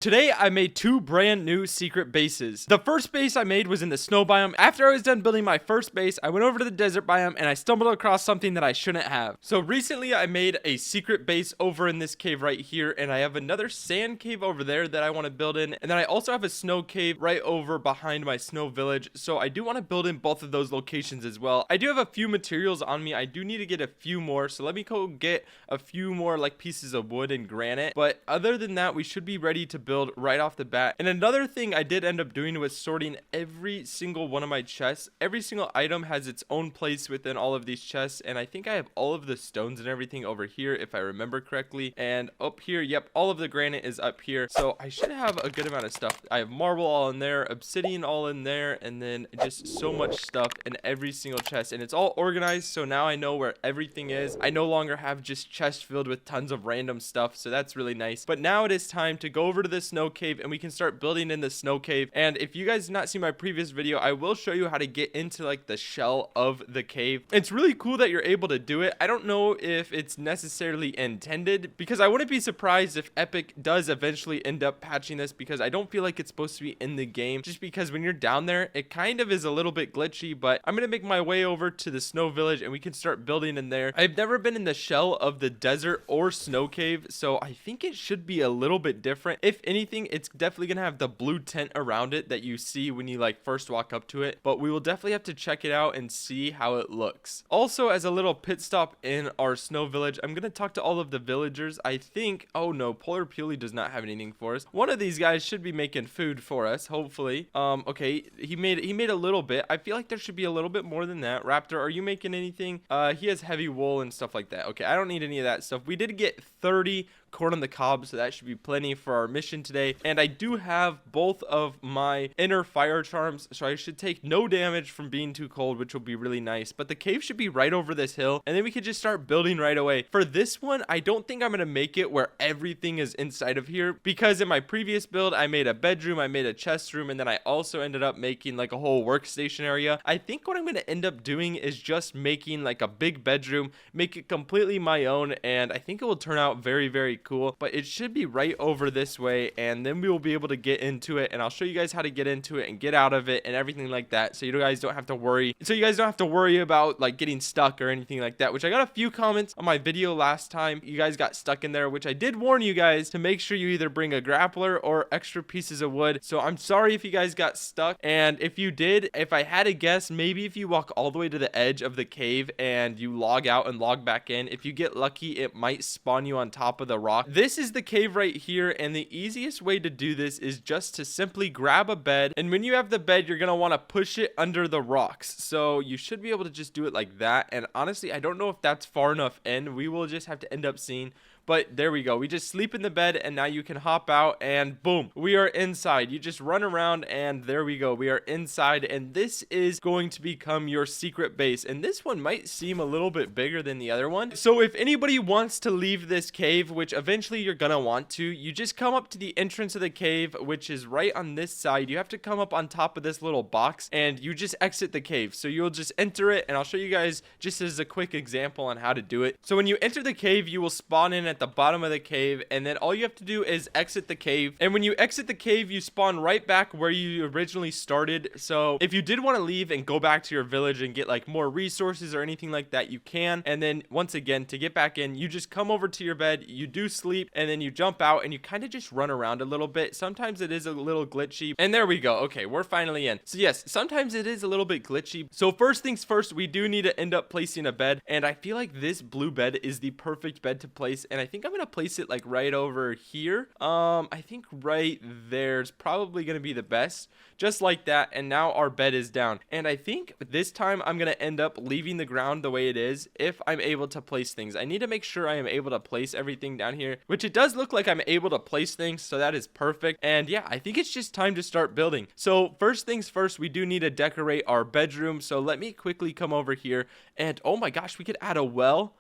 Today, I made two brand new secret bases. The first base I made was in the snow biome. After I was done building my first base, I went over to the desert biome and I stumbled across something that I shouldn't have. So recently, I made a secret base over in this cave right here, and I have another sand cave over there that I want to build in, and then I also have a snow cave right over behind my snow village. So I do want to build in both of those locations as well. I do have a few materials on me. I do need to get a few more, so let me go get a few more like pieces of wood and granite. But other than that, we should be ready to build right off the bat. And another thing I did end up doing was sorting every single one of my chests. Every single item has its own place within all of these chests, and I think I have all of the stones and everything over here if I remember correctly. And up here, yep, all of the granite is up here, so I should have a good amount of stuff. I have marble all in there, obsidian all in there, and then just so much stuff in every single chest, and it's all organized. So now I know where everything is. I no longer have just chests filled with tons of random stuff, so that's really nice. But now it is time to go over to the snow cave and we can start building in the snow cave. And if you guys did not see my previous video, I will show you how to get into like the shell of the cave. It's really cool that you're able to do it. I don't know if it's necessarily intended, because I wouldn't be surprised if Epic does eventually end up patching this, because I don't feel like it's supposed to be in the game, just because when you're down there it kind of is a little bit glitchy. But I'm gonna make my way over to the snow village and we can start building in there. I've never been in the shell of the desert or snow cave, so I think it should be a little bit different. If anything, it's definitely gonna have the blue tent around it that you see when you like first walk up to it, but we will definitely have to check it out and see how it looks. Also, as a little pit stop in our snow village, I'm gonna talk to all of the villagers. I think, oh no, Polar Pewley does not have anything for us. One of these guys should be making food for us, hopefully. Okay, he made a little bit. I feel like there should be a little bit more than that. Raptor, are you making anything? He has heavy wool and stuff like that. Okay, I don't need any of that stuff. We did get 30 corn on the cob, so that should be plenty for our mission today. And I do have both of my inner fire charms, so I should take no damage from being too cold, which will be really nice. But the cave should be right over this hill, and then we could just start building right away. For this one, I don't think I'm gonna make it where everything is inside of here, because in my previous build I made a bedroom, I made a chest room, and then I also ended up making like a whole workstation area. I think what I'm gonna end up doing is just making like a big bedroom, make it completely my own, and I think it will turn out very, very cool. But it should be right over this way, and then we will be able to get into it, and I'll show you guys how to get into it and get out of it and everything like that, so you guys don't have to worry about like getting stuck or anything like that. Which I got a few comments on my video last time, you guys got stuck in there, which I did warn you guys to make sure you either bring a grappler or extra pieces of wood. So I'm sorry if you guys got stuck, and if you did, if I had to guess, maybe if you walk all the way to the edge of the cave and you log out and log back in, if you get lucky, it might spawn you on top of the rock. This is the cave right here, and the easiest way to do this is just to simply grab a bed, and when you have the bed, you're gonna want to push it under the rocks. So you should be able to just do it like that, and honestly, I don't know if that's far enough in. We will just have to end up seeing. But there we go. We just sleep in the bed, and now you can hop out, and boom, we are inside. You just run around, and there we go. We are inside, and this is going to become your secret base. And this one might seem a little bit bigger than the other one. So if anybody wants to leave this cave, which eventually you're gonna want to, you just come up to the entrance of the cave, which is right on this side. You have to come up on top of this little box, and you just exit the cave. So you'll just enter it, and I'll show you guys just as a quick example on how to do it. So when you enter the cave, you will spawn in at the bottom of the cave, and then all you have to do is exit the cave. And when you exit the cave, you spawn right back where you originally started. So if you did want to leave and go back to your village and get like more resources or anything like that, you can. And then once again, to get back in, you just come over to your bed, you do sleep, and then you jump out and you kind of just run around a little bit. Sometimes it is a little glitchy, and there we go. Okay, we're finally in. So yes, sometimes it is a little bit glitchy. So first things first, we do need to end up placing a bed, and I feel like this blue bed is the perfect bed to place, and I think I'm gonna place it like right over here. I think right there's probably gonna be the best, just like that. And now our bed is down, and I think this time I'm gonna end up leaving the ground the way it is if I'm able to place things. I need to make sure I am able to place everything down here, which it does look like I'm able to place things, so that is perfect. And yeah, I think it's just time to start building. So first things first, we do need to decorate our bedroom. So let me quickly come over here, and oh my gosh, we could add a well.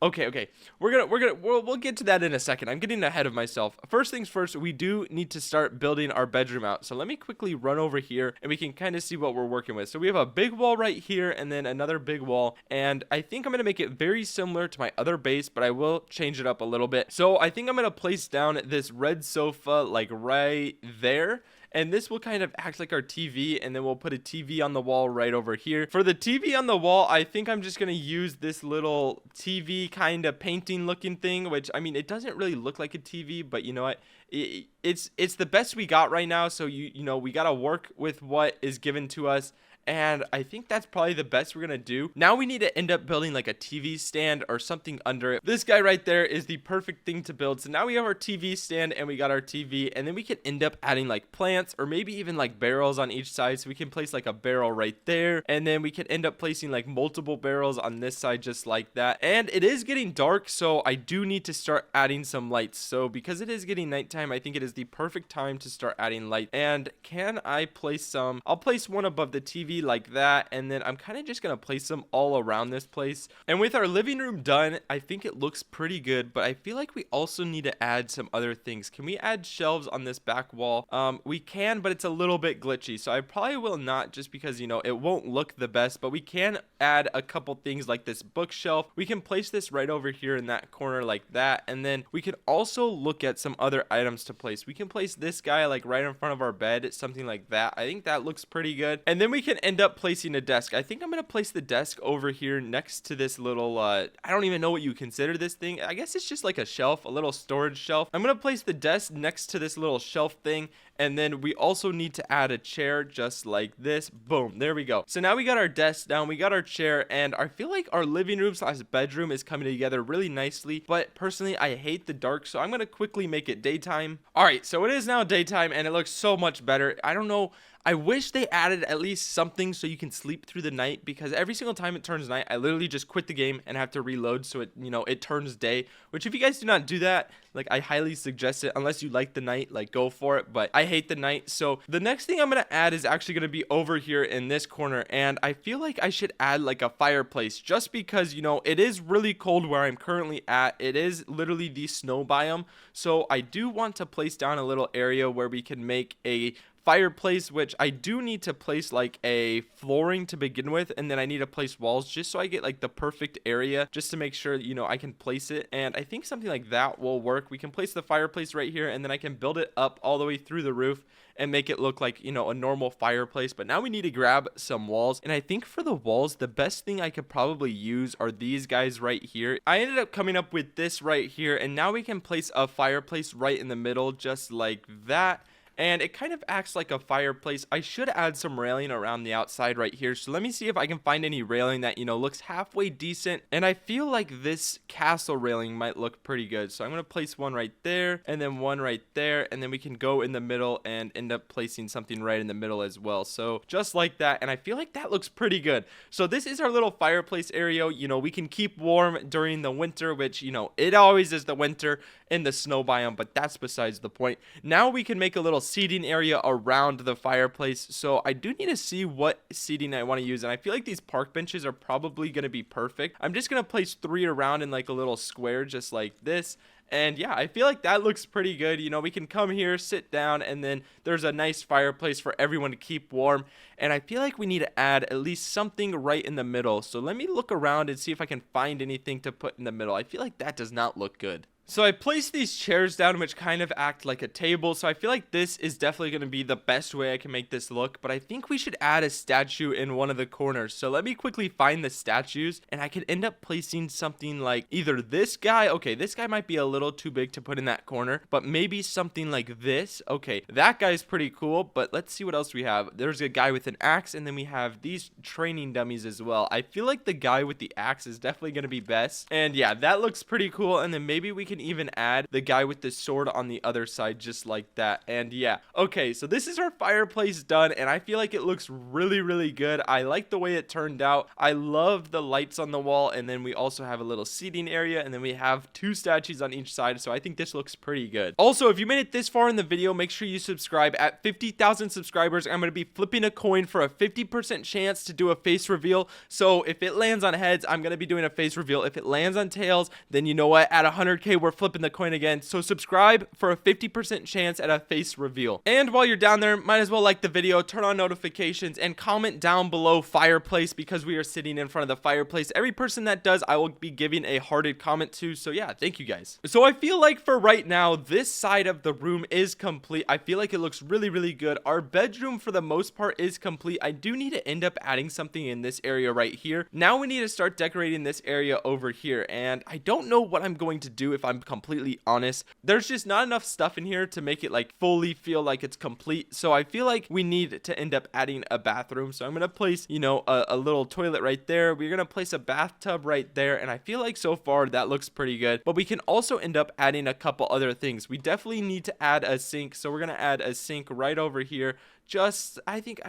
Okay. We'll get to that in a second. I'm getting ahead of myself. First things first, we do need to start building our bedroom out. So let me quickly run over here and we can kind of see what we're working with. So we have a big wall right here and then another big wall. And I think I'm going to make it very similar to my other base, but I will change it up a little bit. So I think I'm going to place down this red sofa like right there. And this will kind of act like our TV, and then we'll put a TV on the wall right over here. For the TV on the wall, I think I'm just going to use this little TV kind of painting looking thing, which, I mean, it doesn't really look like a TV, but you know what? It's the best we got right now, so you know, we got to work with what is given to us. And I think that's probably the best we're gonna do. Now we need to end up building like a TV stand or something under it. This guy right there is the perfect thing to build. So now we have our TV stand and we got our TV, and then we can end up adding like plants or maybe even like barrels on each side. So we can place like a barrel right there, and then we can end up placing like multiple barrels on this side just like that. And it is getting dark, so I do need to start adding some lights. So because it is getting nighttime, I think it is the perfect time to start adding light. And can I place some? I'll place one above the TV like that, and then I'm kind of just gonna place them all around this place. And with our living room done, I think it looks pretty good, but I feel like we also need to add some other things. Can we add shelves on this back wall? We can, but it's a little bit glitchy, so I probably will not, just because, you know, it won't look the best. But we can add a couple things like this bookshelf. We can place this right over here in that corner like that, and then we can also look at some other items to place. We can place this guy like right in front of our bed, something like that. I think that looks pretty good. And then we can end up placing a desk. I think I'm gonna place the desk over here next to this little I don't even know what you consider this thing. I guess it's just like a shelf, a little storage shelf. I'm gonna place the desk next to this little shelf thing, and then we also need to add a chair just like this. Boom, there we go. So now we got our desk down, we got our chair, and I feel like our living room / bedroom is coming together really nicely. But personally, I hate the dark, so I'm gonna quickly make it daytime. All right, so it is now daytime and it looks so much better. I don't know, I wish they added at least something so you can sleep through the night, because every single time it turns night, I literally just quit the game and have to reload so it, you know, it turns day. Which, if you guys do not do that, like, I highly suggest it. Unless you like the night, like, go for it. But I hate the night. So the next thing I'm gonna add is actually gonna be over here in this corner, and I feel like I should add like a fireplace, just because, you know, it is really cold where I'm currently at. It is literally the snow biome, so I do want to place down a little area where we can make a fireplace, which I do need to place like a flooring to begin with, and then I need to place walls just so I get like the perfect area, just to make sure, you know, I can place it. And I think something like that will work. We can place the fireplace right here, and then I can build it up all the way through the roof and make it look like, you know, a normal fireplace. But now we need to grab some walls, and I think for the walls, the best thing I could probably use are these guys right here. I ended up coming up with this right here, and now we can place a fireplace right in the middle just like that. And it kind of acts like a fireplace. I should add some railing around the outside right here. So let me see if I can find any railing that, you know, looks halfway decent. And I feel like this castle railing might look pretty good. So I'm going to place one right there, and then one right there. And then we can go in the middle and end up placing something right in the middle as well. So just like that. And I feel like that looks pretty good. So this is our little fireplace area. You know, we can keep warm during the winter, which, you know, it always is the winter in the snow biome, but that's besides the point. Now we can make a little seating area around the fireplace. So I do need to see what seating I want to use, and I feel like these park benches are probably going to be perfect. I'm just going to place 3 around in like a little square just like this. And yeah, I feel like that looks pretty good. You know, we can come here, sit down, and then there's a nice fireplace for everyone to keep warm. And I feel like we need to add at least something right in the middle. So let me look around and see if I can find anything to put in the middle. I feel like that does not look good. So I placed these chairs down, which kind of act like a table. So I feel like this is definitely going to be the best way I can make this look. But I think we should add a statue in one of the corners. So let me quickly find the statues, and I could end up placing something like either this guy. Okay, this guy might be a little too big to put in that corner, but maybe something like this. Okay, that guy's pretty cool, but let's see what else we have. There's a guy with an axe, and then we have these training dummies as well. I feel like the guy with the axe is definitely going to be best. And yeah, that looks pretty cool. And then maybe we can can even add the guy with the sword on the other side just like that. And yeah, okay, so this is our fireplace done, and I feel like it looks really good. I like the way it turned out. I love the lights on the wall, and then we also have a little seating area, and then we have 2 statues on each side, so I think this looks pretty good. Also, if you made it this far in the video, make sure you subscribe. At 50,000 subscribers, I'm going to be flipping a coin for a 50% chance to do a face reveal. So if it lands on heads, I'm going to be doing a face reveal. If it lands on tails, then you know what, at 100k we're flipping the coin again. So subscribe for a 50% chance at a face reveal. And while you're down there, might as well like the video, turn on notifications, and comment down below fireplace, because we are sitting in front of the fireplace. Every person that does, I will be giving a hearted comment to. So yeah, thank you guys. So I feel like for right now, this side of the room is complete. I feel like it looks really good. Our bedroom for the most part is complete. I do need to end up adding something in this area right here. Now we need to start decorating this area over here, and I don't know what I'm going to do, if I'm completely honest. There's just not enough stuff in here to make it like fully feel like it's complete. So I feel like we need to end up adding a bathroom. So I'm gonna place, you know, a little toilet right there. We're gonna place a bathtub right there, and I feel like so far that looks pretty good. But we can also end up adding a couple other things. We definitely need to add a sink, so we're gonna add a sink right over here. Just, I think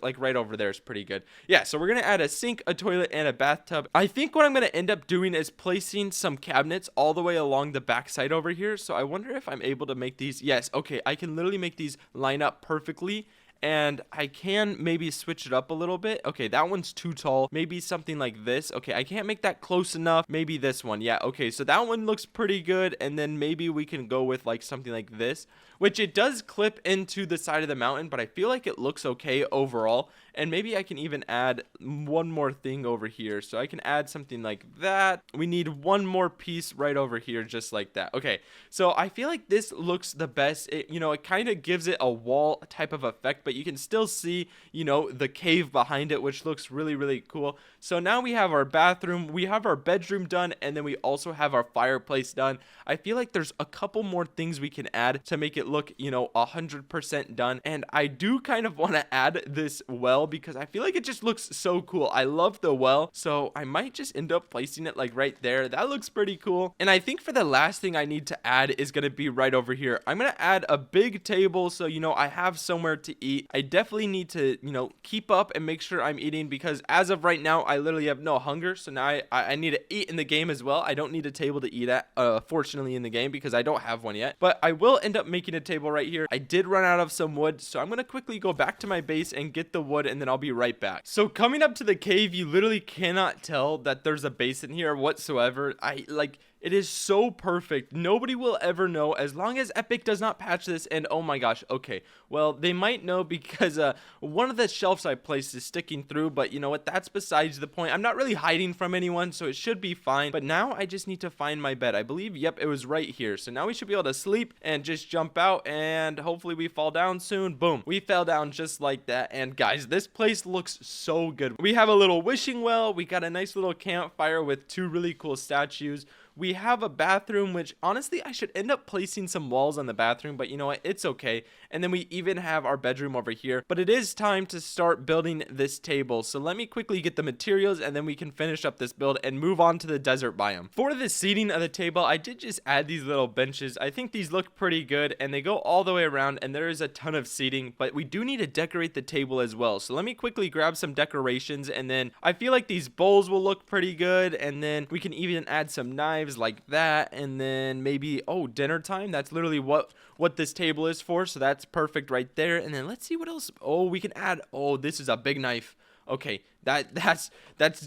like right over there is pretty good. Yeah, so we're gonna add a sink, a toilet, and a bathtub. I think what I'm gonna end up doing is placing some cabinets all the way along the backside over here. So I wonder if I'm able to make these. Yes, okay, I can literally make these line up perfectly. And I can maybe switch it up a little bit. Okay, that one's too tall. Maybe something like this. Okay, I can't make that close enough. Maybe this one. Yeah, okay, so that one looks pretty good. And then maybe we can go with like something like this, which it does clip into the side of the mountain, but I feel like it looks okay overall. And maybe I can even add one more thing over here. So I can add something like that. We need one more piece right over here, just like that. Okay, so I feel like this looks the best. It, you know, it kind of gives it a wall type of effect, but you can still see, you know, the cave behind it, which looks really cool. So now we have our bathroom, we have our bedroom done, and then we also have our fireplace done. I feel like there's a couple more things we can add to make it look, you know, 100% done. And I do kind of want to add this well, because I feel like it just looks so cool. I love the well, so I might just end up placing it like right there. That looks pretty cool. And I think for the last thing I need to add is going to be right over here. I'm going to add a big table, so, you know, I have somewhere to eat. I definitely need to, you know, keep up and make sure I'm eating, because as of right now, I literally have no hunger. So now I need to eat in the game as well. I don't need a table to eat at, fortunately, in the game, because I don't have one yet. But I will end up making a table right here. I did run out of some wood, so I'm going to quickly go back to my base and get the wood, and then I'll be right back. So coming up to the cave, you literally cannot tell that there's a base in here whatsoever. It is so perfect. Nobody will ever know, as long as Epic does not patch this. And oh my gosh, okay, well, they might know, because one of the shelves I placed is sticking through, but you know what, that's besides the point. I'm not really hiding from anyone, so it should be fine. But now I just need to find my bed. I believe, yep, it was right here. So now we should be able to sleep and just jump out, and hopefully we fall down soon. Boom, we fell down just like that. And guys, this place looks so good. We have a little wishing well. We got a nice little campfire with 2 really cool statues. We have a bathroom, which honestly I should end up placing some walls on the bathroom, but you know what, it's okay. And then we even have our bedroom over here. But it is time to start building this table, so let me quickly get the materials, and then we can finish up this build and move on to the desert biome. For the seating of the table, I did just add these little benches. I think these look pretty good, and they go all the way around, and there is a ton of seating. But we do need to decorate the table as well, so let me quickly grab some decorations, and then I feel like these bowls will look pretty good. And then we can even add some knives like that, and then maybe, oh, dinner time. That's literally what this table is for, so that's perfect right there. And then let's see what else. Oh, we can add, oh, this is a big knife. Okay, that's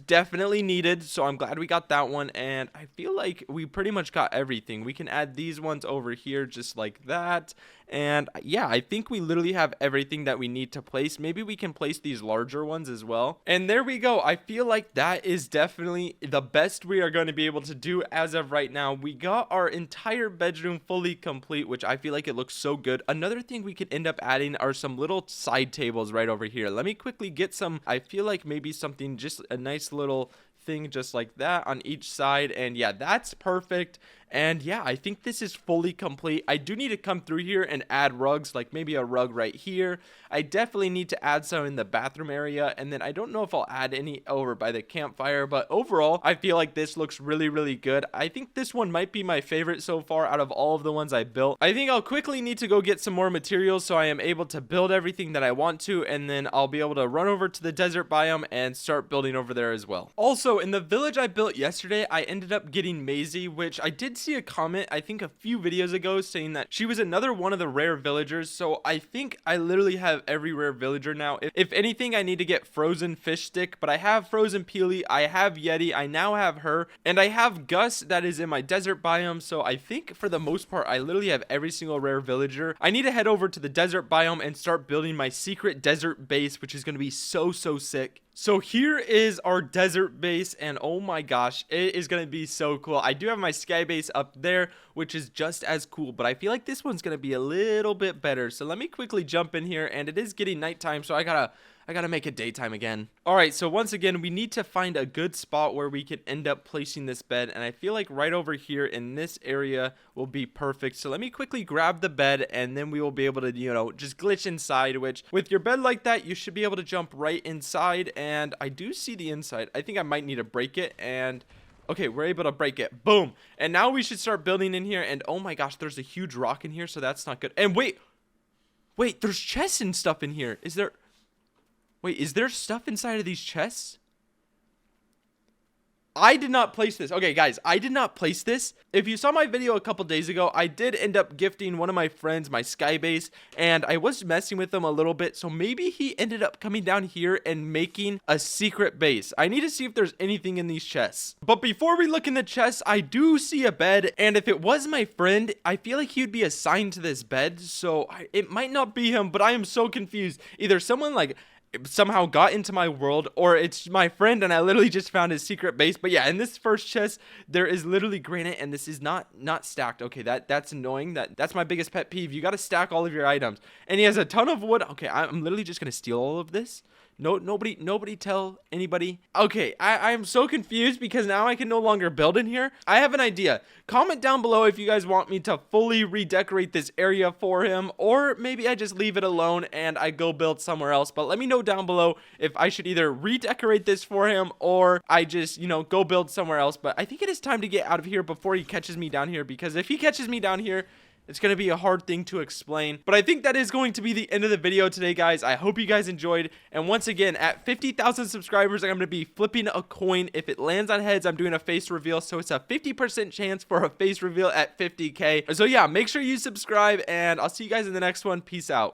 definitely needed, so I'm glad we got that one. And I feel like we pretty much got everything. We can add these ones over here just like that. And yeah, I think we literally have everything that we need to place. Maybe we can place these larger ones as well. And there we go. I feel like that is definitely the best we are going to be able to do as of right now. We got our entire bedroom fully complete, which I feel like it looks so good. Another thing we could end up adding are some little side tables right over here. Let me quickly get some. I feel like maybe something, just a nice little thing just like that on each side. And yeah, that's perfect. And yeah, I think this is fully complete. I do need to come through here and add rugs, like maybe a rug right here. I definitely need to add some in the bathroom area, and then I don't know if I'll add any over by the campfire, but overall I feel like this looks really good. I think this one might be my favorite so far out of all of the ones I built. I think I'll quickly need to go get some more materials so I am able to build everything that I want to, and then I'll be able to run over to the desert biome and start building over there as well. Also, in the village I built yesterday, I ended up getting Maisie, which I did see a comment I think a few videos ago saying that she was another one of the rare villagers. So I think I literally have every rare villager now. If anything, I need to get frozen fish stick, but I have frozen Peely, I have Yeti, I now have her, and I have Gus that is in my desert biome. So I think for the most part I literally have every single rare villager. I need to head over to the desert biome and start building my secret desert base, which is going to be so sick. So here is our desert base, and oh my gosh, it is going to be so cool. I do have my sky base up there, which is just as cool, but I feel like this one's going to be a little bit better. So let me quickly jump in here, and it is getting nighttime, so I gotta make it daytime again. All right, so once again, we need to find a good spot where we can end up placing this bed, and I feel like right over here in this area will be perfect. So let me quickly grab the bed, and then we will be able to, you know, just glitch inside, which with your bed like that, you should be able to jump right inside, and I do see the inside. I think I might need to break it, and okay, we're able to break it. Boom. And now we should start building in here, and oh my gosh, there's a huge rock in here, so that's not good. And wait, there's chests and stuff in here. Wait, is there stuff inside of these chests? I did not place this. Okay, guys, I did not place this. If you saw my video a couple days ago, I did end up gifting one of my friends my sky base, and I was messing with him a little bit, so maybe he ended up coming down here and making a secret base. I need to see if there's anything in these chests. But before we look in the chests, I do see a bed, and if it was my friend, I feel like he would be assigned to this bed, so it might not be him, but I am so confused. Either someone like somehow got into my world, or it's my friend and I literally just found his secret base. But yeah, in this first chest there is literally granite, and this is not stacked. Okay, that's annoying. That's my biggest pet peeve. You got to stack all of your items, and he has a ton of wood. Okay, I'm literally just gonna steal all of this. Nobody tell anybody. Okay, I am so confused because now I can no longer build in here. I have an idea. Comment down below if you guys want me to fully redecorate this area for him, or maybe I just leave it alone and I go build somewhere else. But let me know down below if I should either redecorate this for him or I just, you know, go build somewhere else. But I think it is time to get out of here before he catches me down here, because if he catches me down here, it's going to be a hard thing to explain. But I think that is going to be the end of the video today, guys. I hope you guys enjoyed. And once again, at 50,000 subscribers, I'm going to be flipping a coin. If it lands on heads, I'm doing a face reveal. So it's a 50% chance for a face reveal at 50K. So yeah, make sure you subscribe, and I'll see you guys in the next one. Peace out.